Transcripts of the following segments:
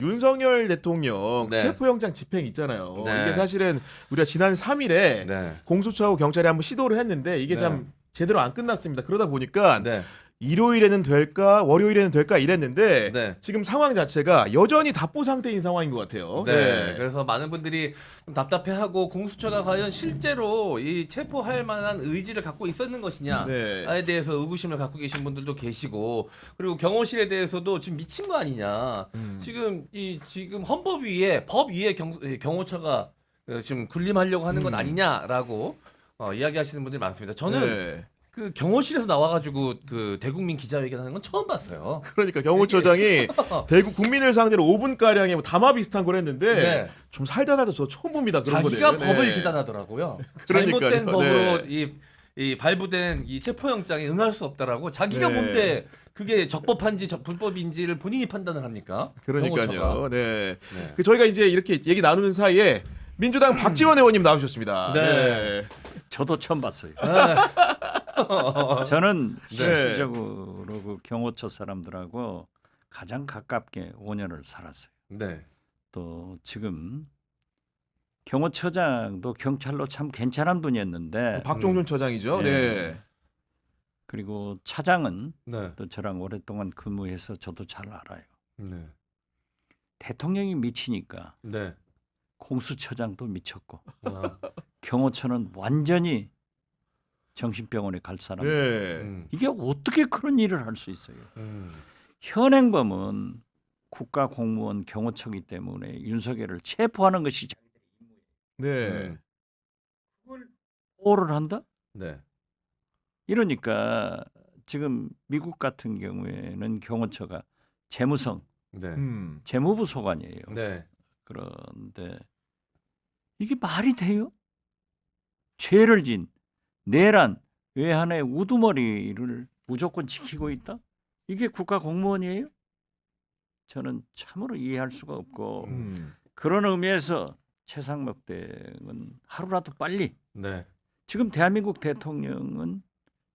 윤석열 대통령 네. 체포영장 집행 있잖아요. 네. 이게 사실은 우리가 지난 3일에 네. 공수처하고 경찰이 한번 시도를 했는데 이게 네. 참 제대로 안 끝났습니다. 그러다 보니까 네. 일요일에는 될까 월요일에는 될까 이랬는데 네. 지금 상황 자체가 여전히 답보 상태인 상황인 것 같아요. 네. 그래서 많은 분들이 좀 답답해하고 공수처가 과연 실제로 이 체포할 만한 의지를 갖고 있었는 것이냐에 네. 대해서 의구심을 갖고 계신 분들도 계시고, 그리고 경호실에 대해서도 지금 미친 거 아니냐. 지금 헌법 위에 법 위에 경호처가 지금 군림하려고 하는 건 아니냐라고 이야기하시는 분들이 많습니다. 저는 네. 그 경호실에서 나와가지고 그 대국민 기자회견하는 건 처음 봤어요. 그러니까 경호처장이 대구 국민을 상대로 5분 가량의 뭐 담화 비슷한 걸 했는데 네. 좀 살다 저 처음 봅니다. 그런 자기가 거를. 법을 네. 지단하더라고요. 그러니까요. 잘못된 법으로 네. 이 발부된 이 체포영장에 응할 수 없다라고 자기가 네. 뭔데 그게 적법한지 불법인지를 본인이 판단을 합니까? 경호처가. 그러니까요. 네. 네. 그 저희가 이제 이렇게 얘기 나누는 사이에 민주당 박지원 의원님 나오셨습니다. 네. 저도 처음 봤어요. 아, 저는 네. 실질적으로 그 경호처 사람들하고 가장 가깝게 5년을 살았어요. 네. 또 지금 경호처장도 경찰로 참 괜찮은 분이었는데 박종준 처장이죠. 네. 네. 그리고 차장은 네. 또 저랑 오랫동안 근무해서 저도 잘 알아요. 네. 대통령이 미치니까 네. 공수처장도 미쳤고 아, 경호처는 완전히 정신병원에 갈 사람. 네. 이게 어떻게 그런 일을 할 수 있어요? 음. 현행범은 국가공무원 경호처이기 때문에 윤석열을 체포하는 것이 자기들의 임무예요. 네. 그걸 보호를 한다? 네. 이러니까 지금 미국 같은 경우에는 경호처가 재무성, 네. 재무부 소관이에요. 네. 그런데 이게 말이 돼요? 죄를 진 내란 외환의 우두머리를 무조건 지키고 있다? 이게 국가공무원이에요? 저는 참으로 이해할 수가 없고 그런 의미에서 최상목 대는 하루라도 빨리 네. 지금 대한민국 대통령은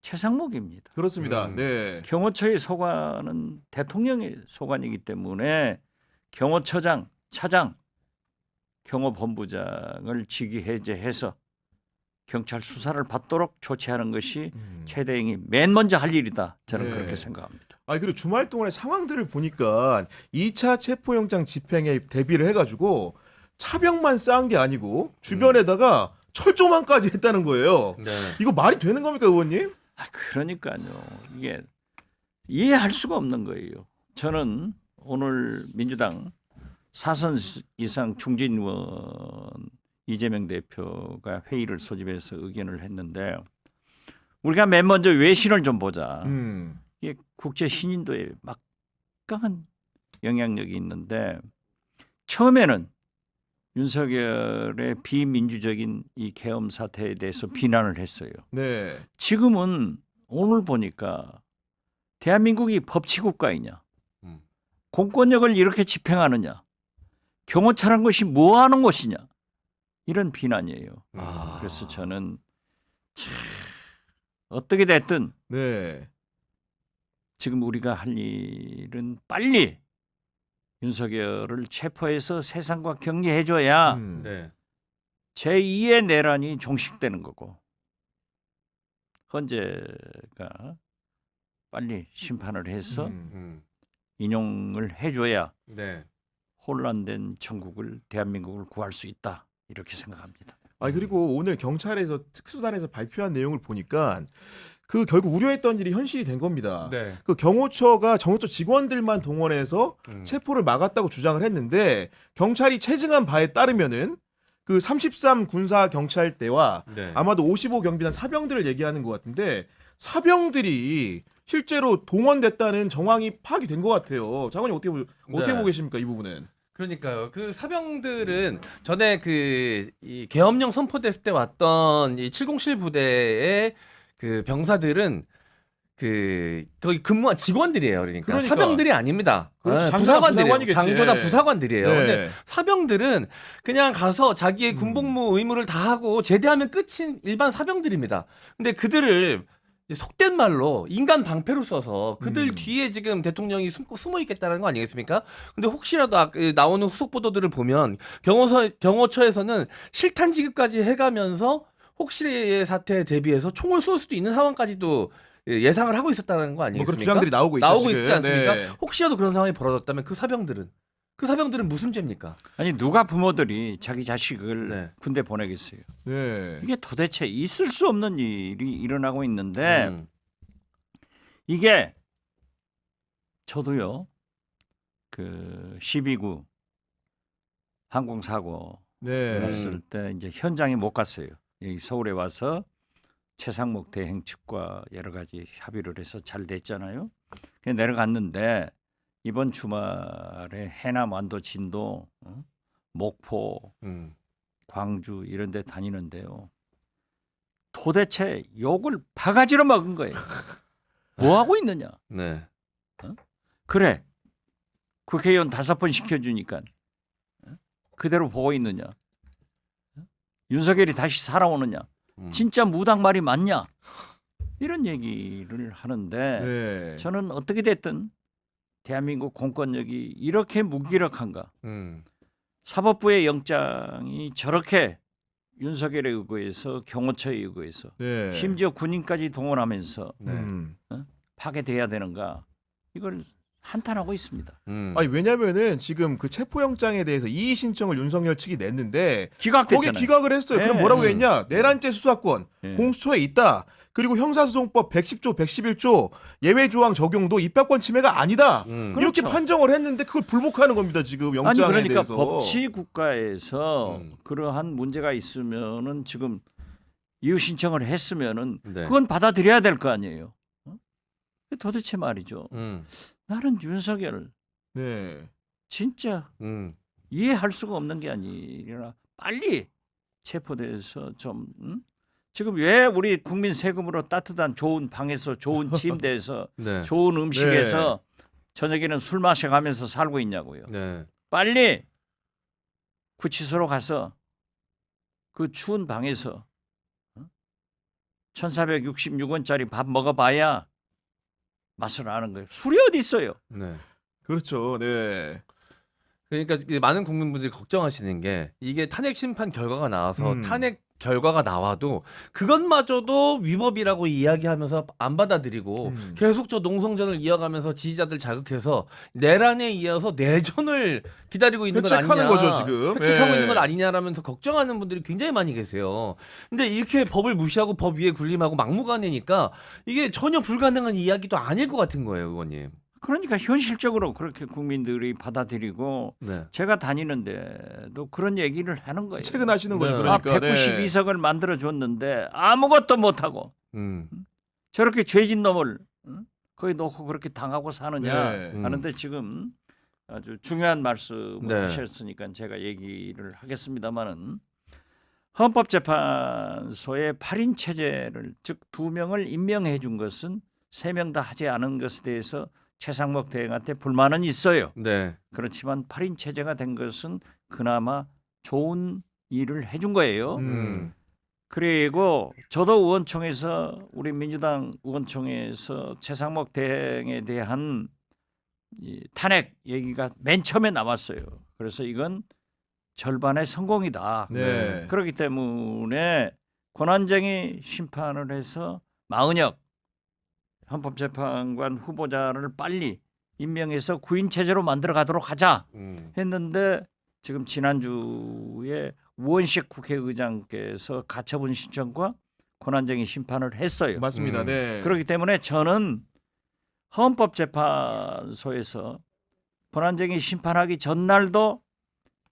최상목입니다. 그렇습니다. 네. 경호처의 소관은 대통령의 소관이기 때문에 경호처장, 차장, 경호본부장을 직위 해제해서 경찰 수사를 받도록 조치하는 것이 최대행이 맨 먼저 할 일이다. 저는 네. 그렇게 생각합니다. 아 그리고 주말 동안의 상황들을 보니까 2차 체포영장 집행에 대비를 해가지고 차벽만 쌓은 게 아니고 주변에다가 철조망까지 했다는 거예요. 네. 이거 말이 되는 겁니까, 의원님? 그러니까요. 이게 이해할 수가 없는 거예요. 저는 오늘 민주당 사선 이상 중진 의원 이재명 대표가 회의를 소집해서 의견을 했는데 우리가 맨 먼저 외신을 좀 보자. 이게 국제 신인도에 막강한 영향력이 있는데 처음에는 윤석열의 비민주적인 이 계엄 사태에 대해서 비난을 했어요. 네. 지금은 오늘 보니까 대한민국이 법치국가이냐, 공권력을 이렇게 집행하느냐, 경호처란 것이 뭐 하는 것이냐 이런 비난이에요. 그래서 저는 참 어떻게 됐든 네. 지금 우리가 할 일은 빨리 윤석열을 체포해서 세상과 격리해줘야 네. 제2의 내란이 종식되는 거고 헌재가 빨리 심판을 해서 인용을 해줘야 네. 혼란된 천국을 대한민국을 구할 수 있다 이렇게 생각합니다. 아 그리고 오늘 경찰에서 특수단에서 발표한 내용을 보니까 그 결국 우려했던 일이 현실이 된 겁니다. 네. 그 경호처 직원들만 동원해서 체포를 막았다고 주장을 했는데 경찰이 체증한 바에 따르면은 그 33 군사 경찰대와 네. 아마도 55 경비단 사병들을 얘기하는 것 같은데 사병들이 실제로 동원됐다는 정황이 파악이 된 것 같아요. 장관님 어떻게 네. 보고 계십니까 이 부분은? 그러니까요. 그 사병들은 전에 이 계엄령 선포됐을 때 왔던 이 707 부대의 그 병사들은 거기 근무한 직원들이에요. 그러니까 사병들이 아닙니다. 그렇죠. 장교나 부사관들이에요. 부사관이겠지. 장교나 부사관들이에요. 네. 근데 사병들은 그냥 가서 자기의 군복무 의무를 다하고 제대하면 끝인 일반 사병들입니다. 근데 그들을 이제 속된 말로 인간 방패로 써서 그들 음. 뒤에 지금 대통령이 숨어 있겠다는 거 아니겠습니까? 근데 혹시라도 나오는 후속 보도들을 보면 경호처에서는 실탄 지급까지 해가면서 혹시의 사태에 대비해서 총을 쏠 수도 있는 상황까지도 예상을 하고 있었다는 거 뭐 아니겠습니까? 그런 주장들이 나오고 있죠. 나오고 지금. 있지 않습니까? 네. 혹시라도 그런 상황이 벌어졌다면 그 사병들은 무슨 죄입니까? 아니 누가 부모들이 자기 자식을 네. 군대 보내겠어요. 네. 이게 도대체 있을 수 없는 일이 일어나고 있는데 음. 이게 저도요. 그 12구 항공사고 네. 났을 때 이제 현장에 못 갔어요. 여기 서울에 와서 최상목 대행 측과 여러 가지 협의를 해서 잘 됐잖아요. 그래서 내려갔는데 이번 주말에 해남, 완도, 진도, 목포, 음. 광주 이런 데 다니는데요. 도대체 욕을 바가지로 먹은 거예요. 뭐 하고 있느냐? 네. 그래. 국회의원 5번 시켜주니까 그대로 보고 있느냐? 윤석열이 다시 살아오느냐? 진짜 무당 말이 맞냐? 이런 얘기를 하는데 네. 저는 어떻게 됐든 대한민국 공권력이 이렇게 무기력한가? 사법부의 영장이 저렇게 윤석열에 의거해서 경호처에 의거해서 네. 심지어 군인까지 동원하면서 네. 파괴돼야 되는가? 이걸 한탄하고 있습니다. 아니 왜냐면은 지금 그 체포영장에 대해서 이의 신청을 윤석열 측이 냈는데 거기 기각됐잖아요. 기각을 했어요. 그럼 네. 뭐라고 했냐? 내란죄 수사권 네. 공수처에 있다. 그리고 형사소송법 110조, 111조 예외 조항 적용도 입법권 침해가 아니다. 이렇게 그렇죠. 판정을 했는데 그걸 불복하는 겁니다. 지금 영장에 아니 그러니까 대해서. 법치 국가에서 음. 그러한 문제가 있으면은 지금 이유 신청을 했으면은 네. 그건 받아들여야 될 거 아니에요. 도대체 말이죠. 음. 나는 윤석열 네. 진짜 이해할 수가 없는 게 아니라 빨리 체포돼서 좀 지금 왜 우리 국민 세금으로 따뜻한 좋은 방에서 좋은 침대에서 네. 좋은 음식에서 저녁에는 술 마셔가면서 살고 있냐고요. 네. 빨리 구치소로 가서 그 추운 방에서 1,466원짜리 밥 먹어봐야 맛을 아는 거예요. 술이 어디 있어요? 네. 그렇죠. 네. 그러니까 많은 국민분들이 걱정하시는 게 이게 탄핵 심판 결과가 나와서 음. 탄핵 결과가 나와도 그것마저도 위법이라고 이야기하면서 안 받아들이고 계속 저 농성전을 이어가면서 지지자들 자극해서 내란에 이어서 내전을 기다리고 있는 건 획책하는 아니냐. 거죠, 지금. 획책하고 예. 있는 건 아니냐라면서 걱정하는 분들이 굉장히 많이 계세요. 근데 이렇게 법을 무시하고 법 위에 군림하고 막무가내니까 이게 전혀 불가능한 이야기도 아닐 것 같은 거예요, 의원님. 그러니까 현실적으로 그렇게 국민들이 받아들이고 네. 제가 다니는데도 그런 얘기를 하는 거예요. 퇴근하시는 거죠. 네. 그러니까. 192석을 만들어 줬는데 아무것도 못하고 음. 저렇게 죄진 놈을 거기 놓고 그렇게 당하고 사느냐 네. 하는데 지금 아주 중요한 말씀을 네. 하셨으니까 제가 얘기를 하겠습니다마는 헌법재판소의 8인 체제를 즉 2명을 임명해 준 것은 3명 다 하지 않은 것에 대해서 최상목 대행한테 불만은 있어요. 네. 그렇지만 8인 체제가 된 것은 그나마 좋은 일을 해준 거예요. 그리고 저도 의원총회에서 우리 민주당 의원총회에서 최상목 대행에 대한 이 탄핵 얘기가 맨 처음에 나왔어요. 그래서 이건 절반의 성공이다. 네. 그렇기 때문에 권한쟁의 심판을 해서 마은혁 헌법재판관 후보자를 빨리 임명해서 구인 체제로 만들어 가도록 하자 했는데 지금 지난주에 우원식 국회의장께서 가처분 신청과 권한쟁의 심판을 했어요. 맞습니다. 네. 그렇기 때문에 저는 헌법재판소에서 권한쟁의 심판하기 전날도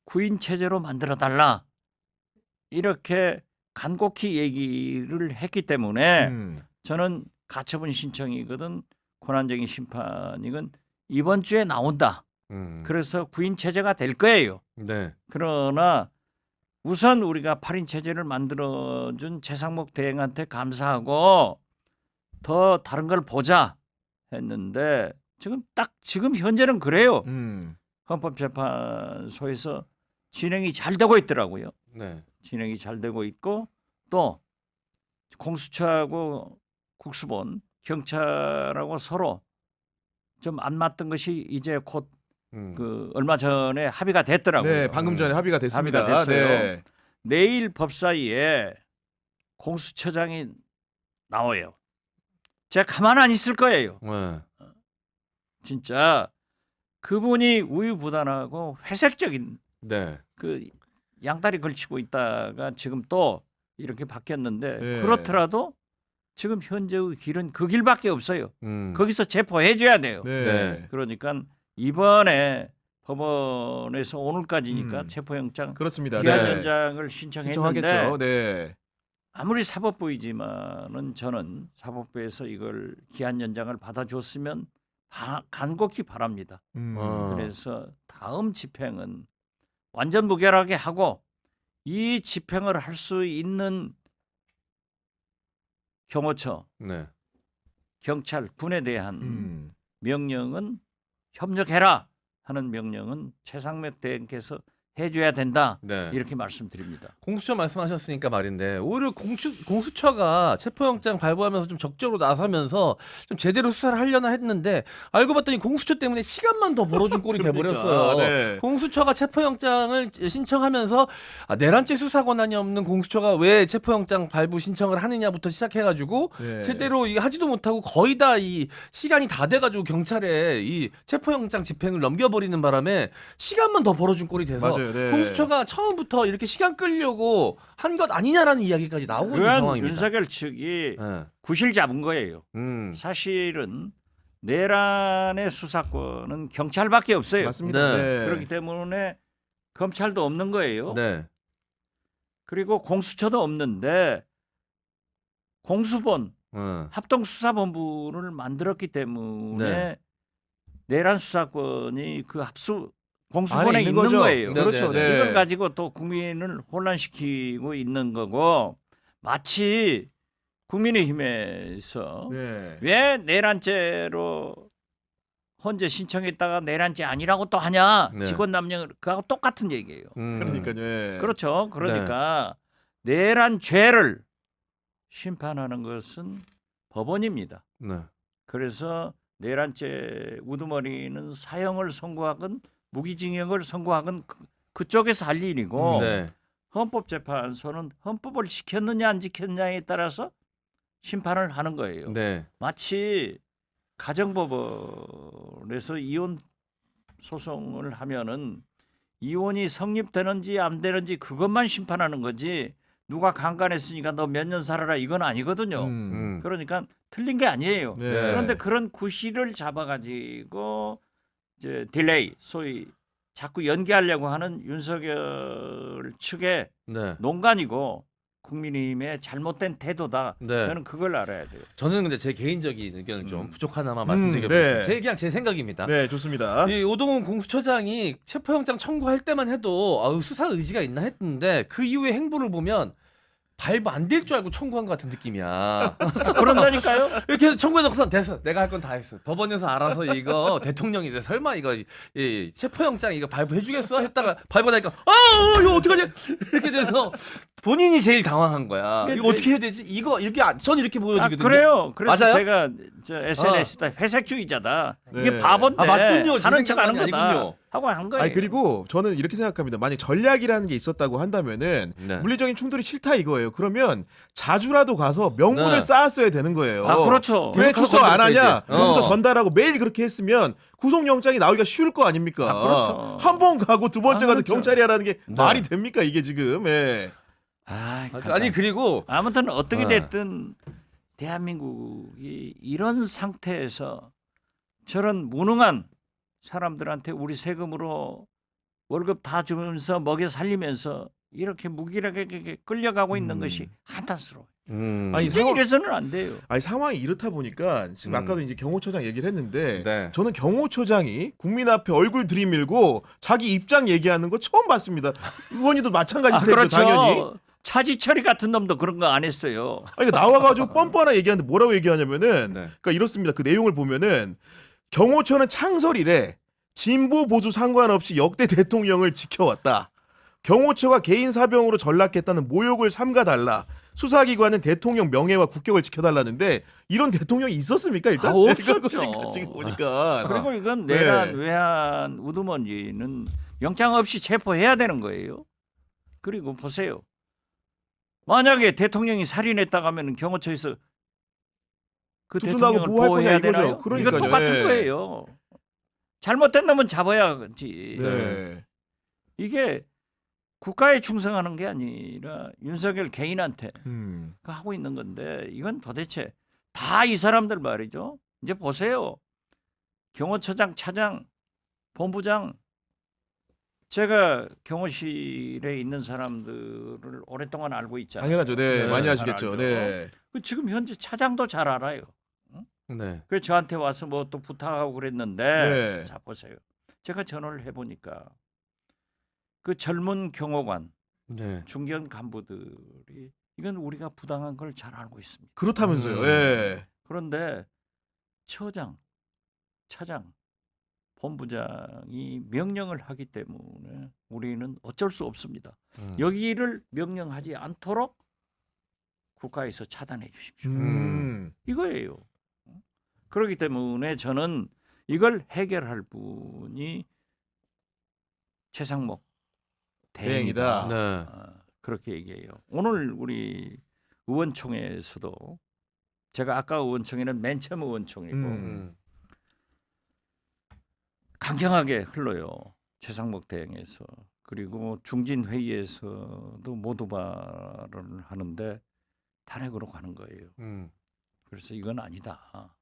구인 체제로 만들어 달라 이렇게 간곡히 얘기를 했기 때문에 저는 가처분 신청이거든 권한쟁의 심판이건 이번 주에 나온다. 그래서 구인 체제가 될 거예요. 네. 그러나 우선 우리가 8인 체제를 만들어준 최상목 대행한테 감사하고 더 다른 걸 보자 했는데 지금 현재는 그래요. 헌법재판소에서 진행이 잘 되고 있더라고요. 네. 진행이 잘 되고 있고 또 공수처하고 국수본 경찰하고 서로 좀 안 맞던 것이 이제 곧 그 얼마 전에 합의가 됐더라고요. 네, 방금 전에 합의가 됐습니다. 합의가 됐어요. 네. 내일 법사위에 공수처장이 나와요. 제가 가만 안 있을 거예요. 네. 진짜 그분이 우유부단하고 회색적인 네. 그 양다리 걸치고 있다가 지금 또 이렇게 바뀌었는데 네. 그렇더라도 지금 현재의 길은 그 길밖에 없어요. 음. 거기서 체포해 줘야 돼요. 네. 네. 그러니까 이번에 법원에서 오늘까지니까 음. 체포영장 그렇습니다. 기한연장을 신청했는데 신청하겠죠. 네. 아무리 사법부이지만은 저는 사법부에서 이걸 기한연장을 받아줬으면 간곡히 바랍니다. 그래서 다음 집행은 완전 무결하게 하고 이 집행을 할 수 있는 경호처, 네. 경찰, 군에 대한 음. 명령은 협력해라 하는 명령은 최상목 대행께서 해줘야 된다. 네. 이렇게 말씀드립니다. 공수처 말씀하셨으니까 말인데 오히려 공수처가 체포영장 발부하면서 좀 적극적으로 나서면서 좀 제대로 수사를 하려나 했는데 알고 봤더니 공수처 때문에 시간만 더 벌어준 꼴이 돼버렸어요. 네. 공수처가 체포영장을 신청하면서 내란죄 수사 권한이 없는 공수처가 왜 체포영장 발부 신청을 하느냐부터 시작해가지고 네. 제대로 하지도 못하고 거의 다 이 시간이 다 돼가지고 경찰에 이 체포영장 집행을 넘겨버리는 바람에 시간만 더 벌어준 꼴이 돼서 맞아요. 네. 공수처가 처음부터 이렇게 시간 끌려고 한 것 아니냐라는 이야기까지 나오고 있는 그간 상황입니다. 윤석열 측이 네. 구실 잡은 거예요. 사실은 내란의 수사권은 경찰밖에 없어요. 맞습니다. 네. 네. 그렇기 때문에 검찰도 없는 거예요. 네. 그리고 공수처도 없는데 공수본 네. 합동수사본부를 만들었기 때문에 네. 내란 수사권이 그 합수 안에 공수본에 있는 있는 거죠. 거예요. 네, 그렇죠. 네, 네. 이걸 가지고 또 국민을 혼란시키고 있는 거고 마치 국민의힘에서 네. 왜 내란죄로 헌재 신청했다가 내란죄 아니라고 또 하냐 네. 직권남용 그하고 똑같은 얘기예요. 그러니까요. 네. 그렇죠. 그러니까 내란죄를 심판하는 것은 법원입니다. 네. 그래서 내란죄 우두머리는 사형을 선고하건 무기징역을 선고하건 그쪽에서 할 일이고 네. 헌법재판소는 헌법을 지켰느냐 안 지켰느냐에 따라서 심판을 하는 거예요. 네. 마치 가정법원에서 이혼 소송을 하면은 이혼이 성립되는지 안 되는지 그것만 심판하는 거지 누가 강간했으니까 너 몇 년 살아라 이건 아니거든요. 그러니까 틀린 게 아니에요. 네. 그런데 그런 구실을 잡아가지고 이제 딜레이 소위 자꾸 연기하려고 하는 윤석열 측의 네. 농간이고 국민의힘의 잘못된 태도다. 네. 저는 그걸 알아야 돼요. 저는 근데 제 개인적인 의견을 좀 부족하나마 말씀드리겠습니다. 네. 그냥 제 생각입니다. 네, 좋습니다. 이 오동훈 공수처장이 체포영장 청구할 때만 해도 수사 의지가 있나 했는데 그 이후의 행보를 보면 발부 안 될 줄 알고 청구한 것 같은 느낌이야. 그런다니까요? 이렇게 해서 청구해놓고선 됐어. 내가 할 건 다 했어. 법원에서 알아서 이거 대통령이 설마 이거 체포영장 이거 발부해주겠어? 했다가 발부하니까 이거 어떡하지? 이렇게 돼서 본인이 제일 당황한 거야. 이거 어떻게 해야 되지? 이거 이렇게 전 이렇게 보여지거든요. 그래요. 그래서 맞아요? 제가 저 SNS에다 회색주의자다. 이게 네. 바본데 맞군요. 제 하는 척 하는 생각이 거다. 아니군요. 하고 한 거예요. 아니 그리고 저는 이렇게 생각합니다. 만약 전략이라는 게 있었다고 한다면은 네. 물리적인 충돌이 싫다 이거예요. 그러면 자주라도 가서 명분을 네. 쌓았어야 되는 거예요. 그렇죠. 왜 계속 출석 안 하고 하냐? 있어야지. 용서 전달하고 매일 그렇게 했으면 구속영장이 나오기가 쉬울 거 아닙니까? 그렇죠. 한 번 가고 두 번째 가도 그렇죠. 경찰이 하라는 게 네. 말이 됩니까 이게 지금? 예. 아니 그리고 아무튼 어떻게 네. 됐든 대한민국이 이런 상태에서 저런 무능한 사람들한테 우리 세금으로 월급 다 주면서 먹여 살리면서 이렇게 무기력하게 끌려가고 있는 것이 한탄스러워요. 아니, 진짜 상황- 이래서는 안 돼요. 아니 상황이 이렇다 보니까 지금 아까도 이제 경호처장 얘기를 했는데 네. 저는 경호처장이 국민 앞에 얼굴 들이밀고 자기 입장 얘기하는 거 처음 봤습니다. 의원님도 마찬가지겠죠 그렇죠. 당연히. 차지철이 같은 놈도 그런 거 안 했어요. 아니, 그러니까 나와가지고 뻔뻔하게 얘기하는데 뭐라고 얘기하냐면은 네. 그러니까 이렇습니다. 그 내용을 보면은 경호처는 창설이래 진보 보수 상관없이 역대 대통령을 지켜왔다. 경호처가 개인 사병으로 전락했다는 모욕을 삼가달라. 수사기관은 대통령 명예와 국격을 지켜달라는데 이런 대통령이 있었습니까 일단? 없었죠. 지금 보니까. 그리고 이건 네. 내란 외환 우두머리는 영장 없이 체포해야 되는 거예요. 그리고 보세요. 만약에 대통령이 살인했다고 하면 경호처에서 그 두둔하고 대통령을 보호할 거냐 보호해야 이거죠. 되나요? 그러니까요. 이거 똑같은 예. 거예요. 잘못된 놈은 잡아야지. 네. 이게 국가에 충성하는 게 아니라 윤석열 개인한테 하고 있는 건데 이건 도대체 다 이 사람들 말이죠. 이제 보세요. 경호처장, 차장, 본부장 제가 경호실에 있는 사람들을 오랫동안 알고 있잖아요. 당연하죠. 네, 네, 많이 잘 아시겠죠. 알죠. 네. 지금 현재 차장도 잘 알아요. 네. 그래서 저한테 와서 뭐 또 부탁하고 그랬는데 네. 자 보세요. 제가 전화를 해보니까 그 젊은 경호관, 네. 중견 간부들이 이건 우리가 부당한 걸 잘 알고 있습니다. 그렇다면서요. 예. 그런데 처장, 차장, 본부장이 명령을 하기 때문에 우리는 어쩔 수 없습니다. 여기를 명령하지 않도록 국가에서 차단해 주십시오. 이거예요. 그렇기 때문에 저는 이걸 해결할 분이 최상목 대행이다. 네. 그렇게 얘기해요. 오늘 우리 의원총회에서도 제가 아까 의원총회는 맨 처음 의원총회고 강경하게 흘러요. 최상목 대행에서. 그리고 중진 회의에서도 모두 발언을 하는데 탄핵으로 가는 거예요. 그래서 이건 아니다.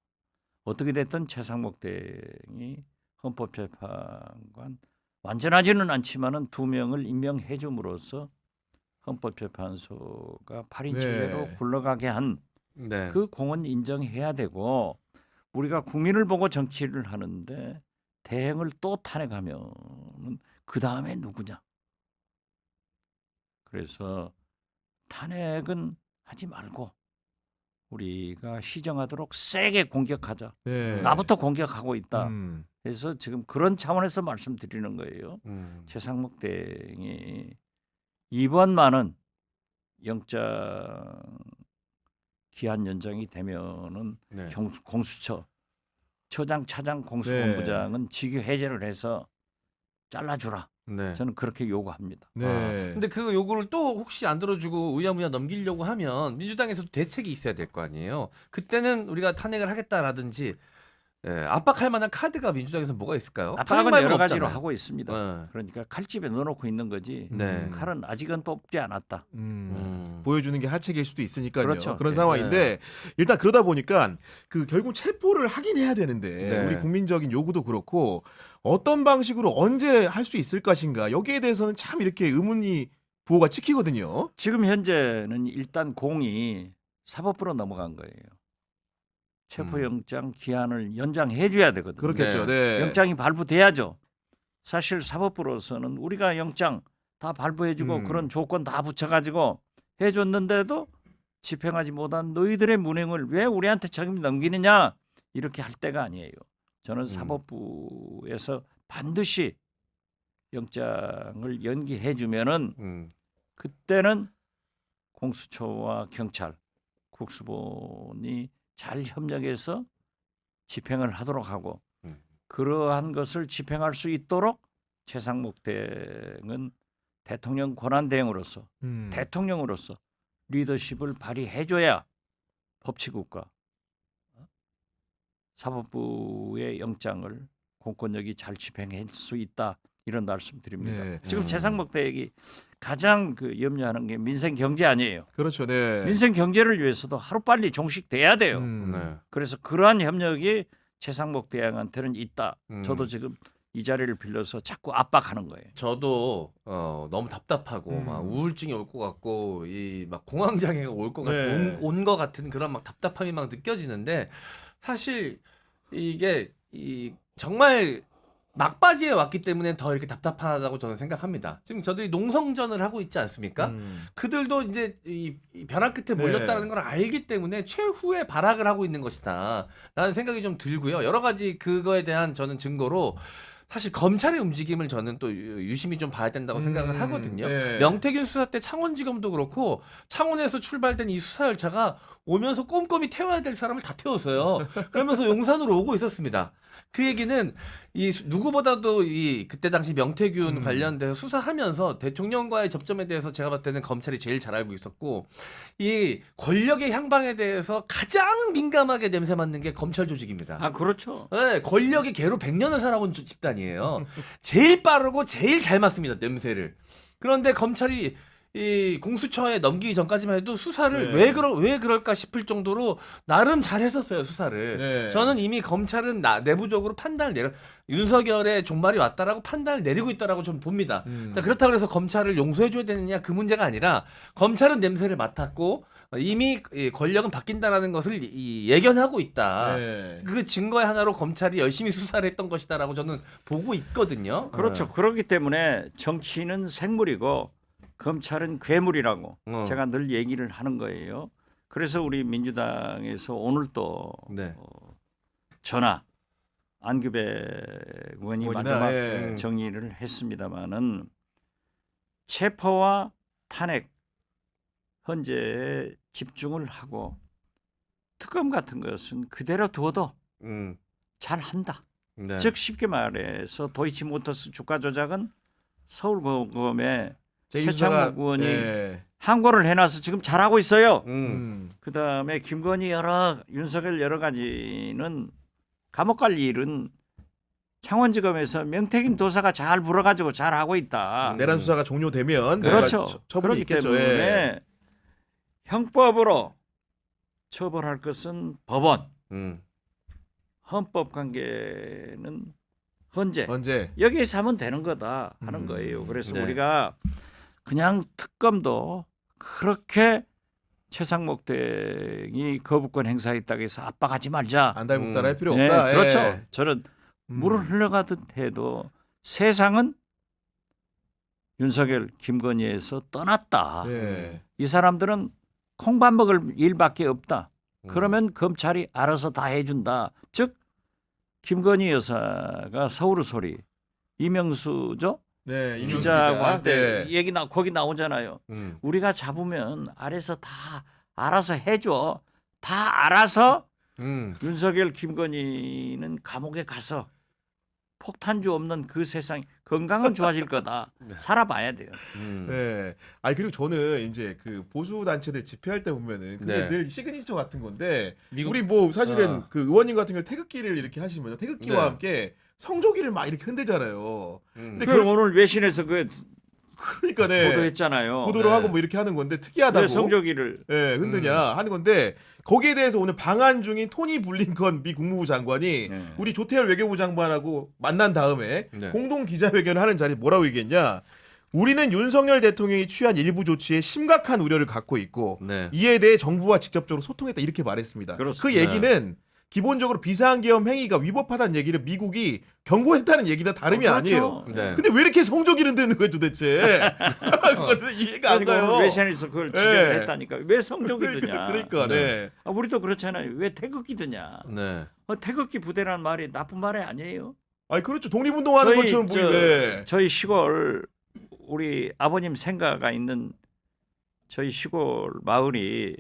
어떻게 됐든 최상목 대행이 헌법재판관 완전하지는 않지만은 2명을 임명해 줌으로써 헌법재판소가 8인 체계로 네. 굴러가게 한 그 네. 공은 인정해야 되고 우리가 국민을 보고 정치를 하는데 대행을 또 탄핵하면은 그 다음에 누구냐? 그래서 탄핵은 하지 말고 우리가 시정하도록 세게 공격하자. 네. 나부터 공격하고 있다. 음. 그래서 지금 그런 차원에서 말씀드리는 거예요. 최상목 대행이 이번만은 영장 기한 연장이 되면은 네. 공수처 처장, 차장, 공수본부장은 직위 해제를 해서 잘라주라. 네. 저는 그렇게 요구합니다. 네. 근데 그 요구를 또 혹시 안 들어주고 우야무야 넘기려고 하면 민주당에서도 대책이 있어야 될 거 아니에요. 그때는 우리가 탄핵을 하겠다라든지 압박할 만한 카드가 민주당에서 뭐가 있을까요? 압박은 탄핵 여러 말고는 가지로 없잖아요. 하고 있습니다. 네. 그러니까 칼집에 넣어놓고 있는 거지. 네. 칼은 아직은 뽑지 않았다. 보여주는 게 하책일 수도 있으니까요. 그렇죠. 그런 네. 상황인데 일단 그러다 보니까 그 결국 체포를 하긴 해야 되는데 네. 우리 국민적인 요구도 그렇고 어떤 방식으로 언제 할 수 있을 것인가 여기에 대해서는 참 이렇게 의문이 부호가 찍히거든요. 지금 현재는 일단 공이 사법부로 넘어간 거예요. 체포영장 기한을 연장해 줘야 되거든요. 그렇겠죠. 네. 영장이 발부돼야죠. 사실 사법부로서는 우리가 영장 다 발부해주고 그런 조건 다 붙여가지고 해줬는데도 집행하지 못한 너희들의 문행을 왜 우리한테 책임 넘기느냐 이렇게 할 때가 아니에요. 저는 사법부에서 반드시 영장을 연기해주면은 그때는 공수처와 경찰, 국수본이 잘 협력해서 집행을 하도록 하고 그러한 것을 집행할 수 있도록 최상목 대행은 대통령 권한대행으로서 대통령으로서 리더십을 발휘해줘야 법치국가 사법부의 영장을 공권력이 잘 집행할 수 있다 이런 말씀드립니다. 네. 지금 최상목 대행이 가장 그 염려하는 게 민생 경제 아니에요. 그렇죠. 네. 민생 경제를 위해서도 하루빨리 종식돼야 돼요. 네. 그래서 그러한 협력이 최상목 대행한테는 있다. 저도 지금 이 자리를 빌려서 자꾸 압박하는 거예요. 저도 너무 답답하고 막 우울증이 올 것 같고 이 막 공황장애가 올 것 네. 같은 온 것 같은 그런 막 답답함이 막 느껴지는데 사실 이게 이 정말 막바지에 왔기 때문에 더 이렇게 답답하다고 저는 생각합니다. 지금 저들이 농성전을 하고 있지 않습니까? 그들도 이제 이 벼랑 끝에 몰렸다는 걸 알기 때문에 최후의 발악을 하고 있는 것이다 라는 생각이 좀 들고요. 여러 가지 그거에 대한 저는 증거로 사실 검찰의 움직임을 저는 또 유심히 좀 봐야 된다고 생각을 하거든요. 네. 명태균 수사 때 창원지검도 그렇고 창원에서 출발된 이 수사 열차가 오면서 꼼꼼히 태워야 될 사람을 다 태웠어요. 그러면서 용산으로 오고 있었습니다. 그 얘기는 누구보다도 그때 당시 명태균 관련돼서 수사하면서 대통령과의 접점에 대해서 제가 봤을 때는 검찰이 제일 잘 알고 있었고, 이 권력의 향방에 대해서 가장 민감하게 냄새 맡는 게 검찰 조직입니다. 아 그렇죠. 네, 권력의 개로 100년을 살아온 집단이에요. 제일 빠르고 제일 잘 맡습니다, 냄새를. 그런데 검찰이 이 공수처에 넘기기 전까지만 해도 수사를 네. 왜 그럴까 싶을 정도로 나름 잘 했었어요, 수사를. 네. 저는 이미 검찰은 내부적으로 판단을 윤석열의 종말이 왔다라고 판단을 내리고 있다라고 좀 봅니다. 자, 그렇다고 해서 검찰을 용서해줘야 되느냐 그 문제가 아니라 검찰은 냄새를 맡았고 이미 권력은 바뀐다라는 것을 예견하고 있다. 네. 그 증거의 하나로 검찰이 열심히 수사를 했던 것이다라고 저는 보고 있거든요. 그렇죠. 그렇기 때문에 정치는 생물이고 검찰은 괴물이라고 제가 늘 얘기를 하는 거예요. 그래서 우리 민주당에서 오늘 또 네. 전화 안규배 의원이 의원이나, 마지막 예. 정리를 했습니다마는 체포와 탄핵 현재에 집중을 하고 특검 같은 것은 그대로 두어도 잘한다. 네. 즉 쉽게 말해서 도이치모터스 주가 조작은 서울고검에 최창목 의원이 예. 항고를 해놔서 지금 잘하고 있어요. 그다음에 김건희 윤석열 여러 가지는 감옥 갈 일은 창원지검에서 명태균 도사가 잘 불어가지고 잘하고 있다. 내란 수사가 종료되면 그렇죠. 뭔가 처분이 그렇기 있겠죠. 때문에 예. 형법으로 처벌할 것은 법원, 헌법 관계는 헌재. 언제? 여기에서 하면 되는 거다 하는 거예요. 그래서 네. 우리가 그냥 특검도 그렇게 최상목 등이 거부권 행사했다고 해서 압박하지 말자. 안달복달 할 필요 네, 없다. 그렇죠. 예. 저는 물을 흘러가듯 해도 세상은 윤석열, 김건희에서 떠났다. 예. 이 사람들은 콩밥 먹을 일밖에 없다. 그러면 검찰이 알아서 다 해준다. 즉 김건희 여사가 서울의 소리 이명수죠 네, 이명수 기자하고 기자. 할 때 네. 얘기 거기 나오잖아요. 우리가 잡으면 아래서 다 알아서 해줘. 다 알아서 윤석열, 김건희는 감옥에 가서 폭탄주 없는 그 세상 건강은 좋아질 거다. 살아봐야 돼요. 네. 아니 그리고 저는 이제 그 보수 단체들 집회할 때 보면은 그게 네. 늘 시그니처 같은 건데 미국- 우리 뭐 사실은 아. 그 의원님 같은 경우 태극기를 이렇게 하시면 태극기와 네. 함께 성조기를 막 이렇게 흔들잖아요. 근데 그 오늘 외신에서 그 그러니까 네. 보도했잖아요. 보도를 네. 하고 뭐 이렇게 하는 건데 특이하다고. 왜 성조기를 예, 흔드냐 하는 건데 거기에 대해서 오늘 방한 중인 토니 블링컨 미 국무부 장관이 네. 우리 조태열 외교부 장관하고 만난 다음에 네. 공동 기자회견을 하는 자리에 뭐라고 얘기했냐? 우리는 윤석열 대통령이 취한 일부 조치에 심각한 우려를 갖고 있고 네. 이에 대해 정부와 직접적으로 소통했다 이렇게 말했습니다. 그렇습니다. 그 얘기는 기본적으로 비상계엄 행위가 위법하다는 얘기를 미국이 경고했다는 얘기나 다름이 아니에요. 그렇죠. 네. 근데 왜 이렇게 성조기를 드는 거예요 도대체? 그것은 이해가 안 그러니까 가요. 오늘 외신에서 그걸 지적을 네. 했다니까. 왜 성조기 드냐? 그러니까 네. 아, 우리도 그렇잖아요. 왜 태극기 드냐? 네. 태극기 부대라는 말이 나쁜 말이 아니에요. 아니 그렇죠. 독립운동하는 저희 것처럼 보이네. 저희 시골 우리 아버님 생가가 있는 저희 시골 마을이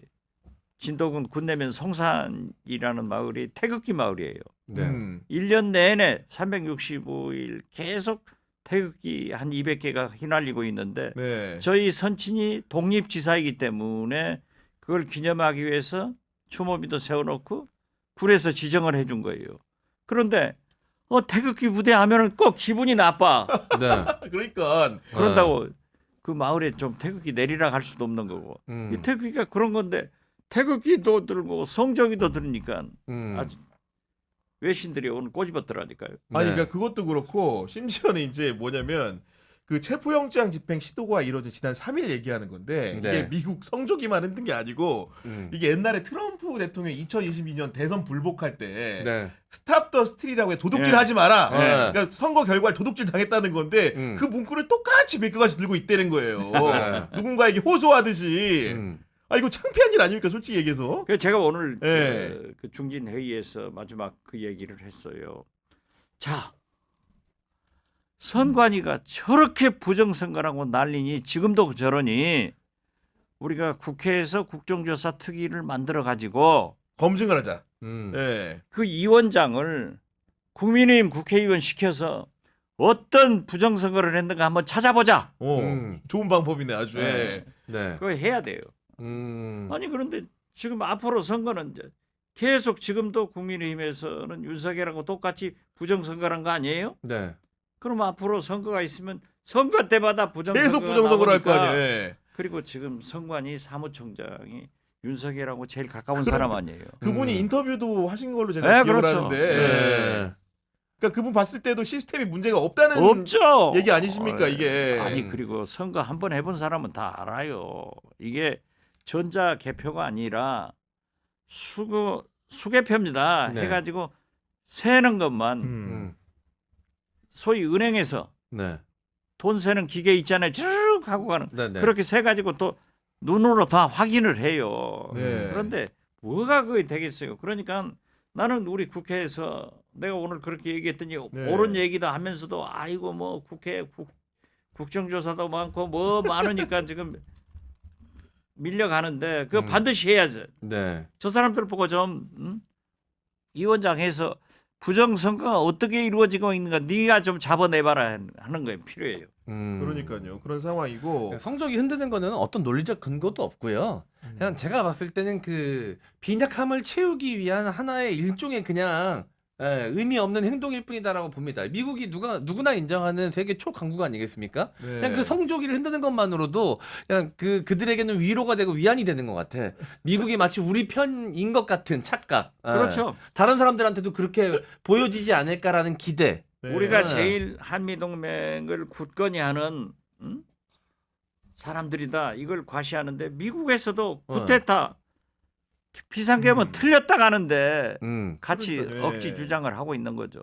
진도군 군내면 송산이라는 마을이 태극기 마을이에요. 네. 1년 내내 365일 계속 태극기 한 200개가 휘날리고 있는데 네. 저희 선친이 독립지사이기 때문에 그걸 기념하기 위해서 추모비도 세워놓고 굴에서 지정을 해준 거예요. 그런데 태극기 부대 하면은 꼭 기분이 나빠. 네. 그러니까 그런다고 그 마을에 좀 태극기 내리라 할 수도 없는 거고. 이 태극기가 그런 건데 태극기도 들고 성조기도 들으니까 아주 외신들이 오늘 꼬집었더라니까요. 아니 네. 그러니까 그것도 그렇고 심지어는 이제 뭐냐면 그 체포영장 집행 시도가 이루어진 지난 3일 얘기하는 건데 네. 이게 미국 성조기만 흔든 게 아니고 이게 옛날에 트럼프 대통령이 2022년 대선 불복할 때 네. 스탑 더 스틸이라고 해 도둑질 네. 하지 마라. 네. 그러니까 선거 결과를 도둑질 당했다는 건데 그 문구를 똑같이 메꿔가지고 들고 있다는 거예요. 네. 누군가에게 호소하듯이. 아 이거 창피한 일 아닙니까 솔직히 얘기해서. 그래서 제가 오늘 네. 그 중진 회의에서 마지막 그 얘기를 했어요. 자, 선관위가 저렇게 부정선거라고 난리니 지금도 저러니 우리가 국회에서 국정조사 특위를 만들어 가지고 검증을 하자. 음. 예. 그 위원장을 국민의힘 국회의원 시켜서 어떤 부정선거를 했는가 한번 찾아보자. 좋은 방법이네 아주. 예. 네. 네. 그거 해야 돼요. 아니 그런데 지금 앞으로 선거는 이제 계속 지금도 국민의힘에서는 윤석열하고 똑같이 부정선거란 거 아니에요? 네. 그럼 앞으로 선거가 있으면 선거 때마다 부정선거가 계속 부정선거를 할 거 나오니까. 아니에요. 예. 그리고 지금 선관위 사무총장이 윤석열하고 제일 가까운 사람 아니에요. 그분이 인터뷰도 하신 걸로 제가 네, 기억을 그렇죠. 하는데. 네. 그러니까 그분 봤을 때도 시스템이 문제가 없다는 없죠. 얘기 아니십니까 이게. 아니 그리고 선거 한 번 해본 사람은 다 알아요. 이게 전자 개표가 아니라 수개표입니다. 네. 해가지고 세는 것만 음. 소위 은행에서 네. 돈 세는 기계 있잖아요. 쭉 하고 가는 네. 네. 그렇게 세 가지고 또 눈으로 다 확인을 해요. 네. 그런데 뭐가 그게 되겠어요. 그러니까 나는 우리 국회에서 내가 오늘 그렇게 얘기했더니 네. 옳은 얘기도 하면서도 아이고 뭐 국회 국정조사도 많고 뭐 많으니까 지금 밀려가는데 그거 반드시 해야죠. 네. 저 사람들 보고 좀 위원장 해서 부정선거가 어떻게 이루어지고 있는가 네가 좀 잡아내봐라 하는 거예요. 필요해요. 그러니까요. 그런 상황이고. 성적이 흔드는 거는 어떤 논리적 근거도 없고요. 그냥 제가 봤을 때는 그 빈약함을 채우기 위한 하나의 일종의 그냥 의미 없는 행동일 뿐이다라고 봅니다. 미국이 누구나 인정하는 세계 초강국 아니겠습니까? 네. 그냥 그 성조기를 흔드는 것만으로도 그냥 그들에게는 위로가 되고 위안이 되는 것 같아. 미국이 마치 우리 편인 것 같은 착각. 그렇죠. 다른 사람들한테도 그렇게 보여지지 않을까라는 기대. 네. 우리가 네. 제일 한미동맹을 굳건히 하는 사람들이다. 이걸 과시하는데 미국에서도 쿠데타 비상계엄은 틀렸다 가는데 같이 그러니까요. 억지 주장을 하고 있는 거죠.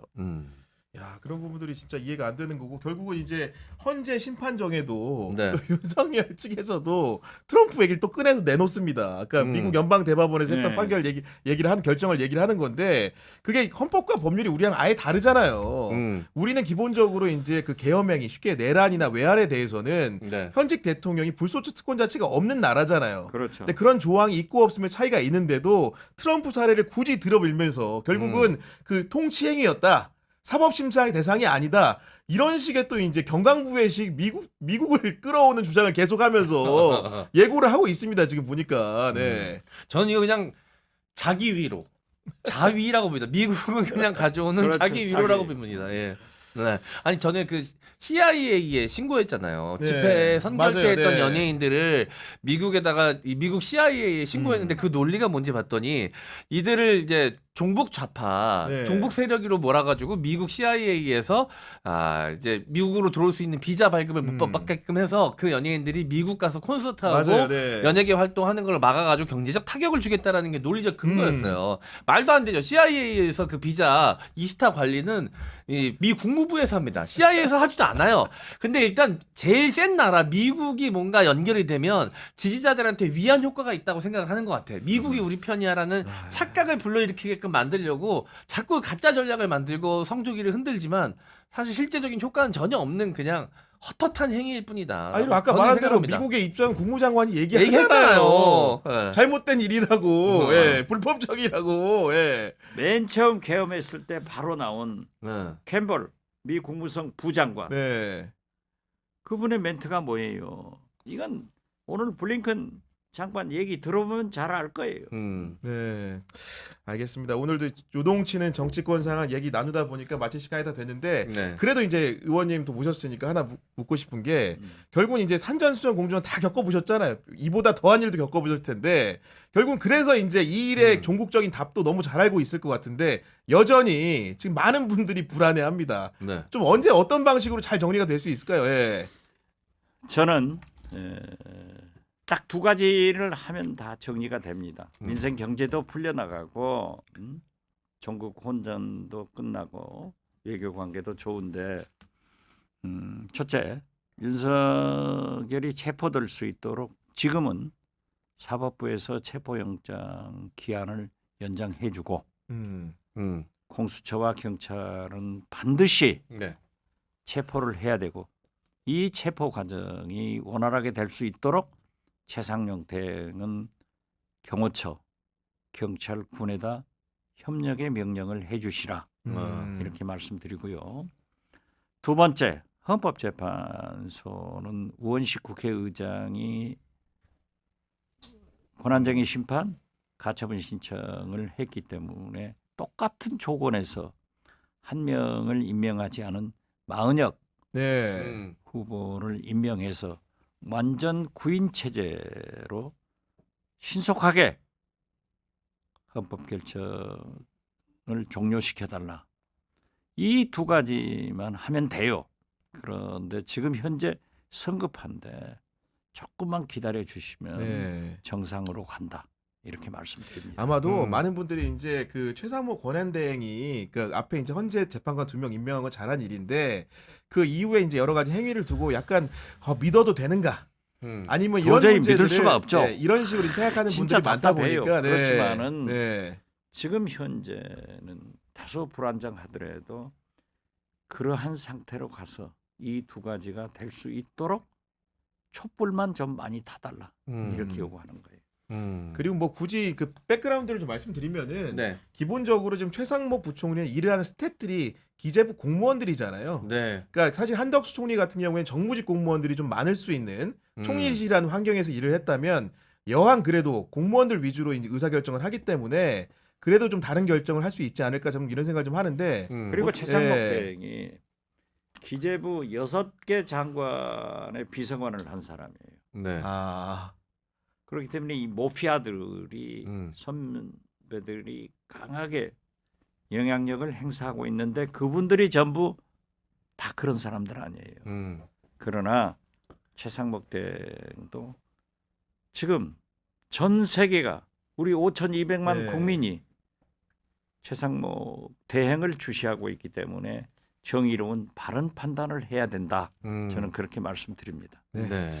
야, 그런 부분들이 진짜 이해가 안 되는 거고 결국은 이제 헌재 심판정에도 네. 또 윤석열 측에서도 트럼프 얘기를 또 꺼내서 내놓습니다. 아까 미국 연방 대법원에서 했던 네. 판결 얘기를 한 결정을 얘기를 하는 건데 그게 헌법과 법률이 우리랑 아예 다르잖아요. 우리는 기본적으로 이제 그 계엄행위 쉽게 내란이나 외환에 대해서는 네. 현직 대통령이 불소추 특권 자체가 없는 나라잖아요. 그렇죠. 근데 그런 조항이 있고 없음의 차이가 있는데도 트럼프 사례를 굳이 들어밀면서 결국은 그 통치행위였다. 사법심사의 대상이 아니다. 이런 식의 또 이제 경강부회식 미국을 끌어오는 주장을 계속하면서 예고를 하고 있습니다. 지금 보니까. 네. 저는 이거 그냥 자기 위로, 자위라고 봅니다. 미국은 그냥 가져오는 그렇죠, 자기 위로라고 자기. 봅니다. 예. 네. 아니 저는 그 CIA에 신고했잖아요. 네. 집회에 선결제했던 맞아요. 네. 연예인들을 미국에다가 미국 CIA에 신고했는데 그 논리가 뭔지 봤더니 이들을 이제 종북 좌파, 네. 종북 세력으로 몰아가지고 미국 CIA에서 이제 미국으로 들어올 수 있는 비자 발급을 못 받게끔 해서 그 연예인들이 미국 가서 콘서트하고 맞아요. 네. 연예계 활동하는 걸 막아가지고 경제적 타격을 주겠다라는 게 논리적 근거였어요. 말도 안 되죠. CIA에서 그 비자 이스타 관리는 미 국무부에서 합니다. CIA에서 하지도 않아요. 근데 일단 제일 센 나라 미국이 뭔가 연결이 되면 지지자들한테 위안 효과가 있다고 생각을 하는 것 같아. 미국이 우리 편이야라는 착각을 불러일으키게끔 만들려고 자꾸 가짜 전략을 만들고 성조기를 흔들지만 사실 실제적인 효과는 전혀 없는 그냥 헛헛한 행위일 뿐이다. 아니 아까 저는 말한 대로 생각합니다. 미국의 입장 국무장관이 얘기하잖아요. 얘기했잖아요. 네. 잘못된 일이라고, 예, 불법적이라고. 예. 맨 처음 계엄했을 때 바로 나온 네. 캠벌 미 국무성 부장관 네. 그분의 멘트가 뭐예요? 이건 오늘 블링컨 장관 얘기 들어보면 잘 알 거예요. 네, 알겠습니다. 오늘도 요동치는 정치권 상황 얘기 나누다 보니까 마칠 시간이 다 됐는데 네. 그래도 이제 의원님 또 모셨으니까 하나 묻고 싶은 게 결국은 이제 산전수전 공전 다 겪어보셨잖아요. 이보다 더한 일도 겪어보셨을 텐데 결국은 그래서 이제 이 일의 종국적인 답도 너무 잘 알고 있을 것 같은데 여전히 지금 많은 분들이 불안해합니다. 네. 좀 언제 어떤 방식으로 잘 정리가 될 수 있을까요? 예. 저는 딱 두 가지를 하면 다 정리가 됩니다. 민생 경제도 풀려나가고 전국 혼전도 끝나고 외교 관계도 좋은데 첫째 윤석열이 체포될 수 있도록 지금은 사법부에서 체포영장 기한을 연장해주고 음. 공수처와 경찰은 반드시 네. 체포를 해야 되고 이 체포 과정이 원활하게 될 수 있도록 최상용 대행은 경호처, 경찰, 군에다 협력의 명령을 해주시라 이렇게 말씀드리고요. 두 번째, 헌법재판소는 우원식 국회의장이 권한쟁의 심판, 가처분 신청을 했기 때문에 똑같은 조건에서 한 명을 임명하지 않은 마은혁 네. 후보를 임명해서 완전 구인 체제로 신속하게 헌법 결정을 종료시켜달라. 이 두 가지만 하면 돼요. 그런데 지금 현재 성급한데 조금만 기다려 주시면 네. 정상으로 간다. 이렇게 말씀드립니다. 아마도 많은 분들이 이제 그 최상무 권한대행이 그 앞에 이제 헌재 재판관 2명 임명한 건 잘한 일인데 그 이후에 이제 여러 가지 행위를 두고 약간 믿어도 되는가? 아니면 이런 도저히 문제들을 믿을 수가 없죠. 네, 이런 식으로 생각하는 진짜 분들이 많다 답답해요. 보니까 네. 그렇지만은 네. 지금 현재는 다소 불안정하더라도 그러한 상태로 가서 이 두 가지가 될 수 있도록 촛불만 좀 많이 타달라 이렇게 요구하는 거예요. 그리고 뭐 굳이 그 백그라운드를 좀 말씀드리면은 네. 기본적으로 지금 최상목 부총리는 일을 하는 스태프들이 기재부 공무원들이잖아요. 네. 그러니까 사실 한덕수 총리 같은 경우에는 정무직 공무원들이 좀 많을 수 있는 총리실이라는 환경에서 일을 했다면 여한 그래도 공무원들 위주로 이제 의사결정을 하기 때문에 그래도 좀 다른 결정을 할 수 있지 않을까 좀 이런 생각을 좀 하는데 그리고 최상목 예. 대행이 기재부 6개 장관의 비서관을 한 사람이에요. 네. 아 그렇기 때문에 이 마피아들이 음. 선배들이 강하게 영향력을 행사하고 있는데 그분들이 전부 다 그런 사람들 아니에요. 그러나 최상목 대행도 지금 전 세계가 우리 5,200만 네. 국민이 최상목 대행을 주시하고 있기 때문에 정의로운 바른 판단을 해야 된다. 저는 그렇게 말씀드립니다. 네. 네.